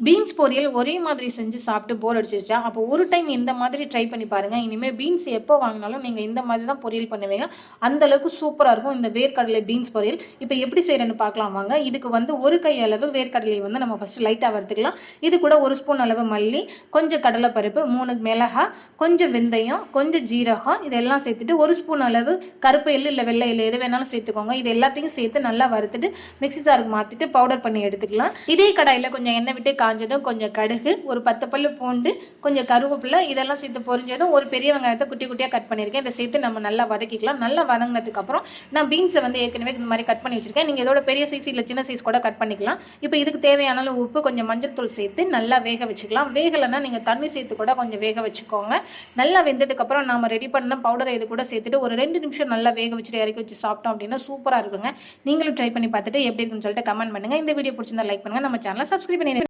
Beans பொரியல் ஒரே மாதிரி செஞ்சு சாப்பிட்டு போர் அடிச்சிருச்சா? அப்போ ஒரு டைம் இந்த மாதிரி ட்ரை பண்ணி பாருங்க. இனிமே பீன்ஸ் எப்போ வாங்கினாலும் நீங்க இந்த மாதிரி தான் பொரியல் பண்ணுவீங்க. அந்த அளவுக்கு சூப்பரா இருக்கும் இந்த வேர்க்கடலை பீன்ஸ் பொரியல். இப்போ எப்படி செய்றேன்னு பார்க்கலாம் வாங்க. இதுக்கு வந்து ஒரு கை அளவு வேர்க்கடலையை வந்து நம்ம ஃபர்ஸ்ட் லைட்டா வறுத்துக்கலாம். இது கூட 1 ஸ்பூன் அளவு மல்லி, கொஞ்சம் கடலைப்பருப்பு, 3 மிளகாய், கொஞ்சம் வெந்தயம், கொஞ்சம் ஜீரகம் இதெல்லாம் சேர்த்துட்டு 1 ஸ்பூன் அளவு கருப்பு எள்ளு இல்ல வெள்ளை எள்ளு எது வேணாலும் சேர்த்துக்கோங்க. இது எல்லாத்தையும் சேர்த்து நல்லா வறுத்துட்டு மிக்ஸி ஜாருக்கு மாத்திட்டு பவுடர் பண்ணி எடுத்துக்கலாம். இதே கடாயில கொஞ்சம் எண்ணெய் விட்டு காஞ்சதும் கொஞ்சம் கடுகு, ஒரு 10 பல்லு பூண்டு, கொஞ்சம் கருவேப்பிலை இதெல்லாம் சேர்த்து பொரிஞ்சதும் ஒரு பெரிய வெங்காயத்தை குட்டி குட்டியாக கட் பண்ணியிருக்கேன். இதை சேர்த்து நம்ம நல்லா வதக்கிக்கலாம். நல்லா வதங்கினதுக்கு அப்புறம் நான் பீன்ஸை வந்து ஏற்கனவே இந்த மாதிரி கட் பண்ணி வச்சிருக்கேன். நீங்கள் இதோட பெரிய சைஸ் இல்லை சின்ன சைஸ் கூட கட் பண்ணிக்கலாம். இப்போ இதுக்கு தேவையான அளவு உப்பு, கொஞ்சம் மஞ்சள் தூள் சேர்த்து நல்லா வேக வச்சுக்கலாம். வேகலைன்னா நீங்கள் தண்ணி சேர்த்து கூட கொஞ்சம் வேக வச்சுக்கோங்க. நல்லா வெந்ததுக்கப்புறம் நம்ம ரெடி பண்ண பவுடரை இது கூட சேர்த்துட்டு ஒரு 2 நிமிஷம் நல்லா வேக வச்சுட்டு இறக்கி வச்சு சாப்பிட்டோம் அப்படின்னா சூப்பராக இருக்குங்க. நீங்களும் ட்ரை பண்ணி பார்த்துட்டு எப்படி இருக்குன்னு சொல்லிட்டு கமெண்ட் பண்ணுங்கள். இந்த வீடியோ பிடிச்சிருந்தா லைக் பண்ணுங்கள். நம்ம சேனலை சப்ஸ்கிரைப் பண்ணி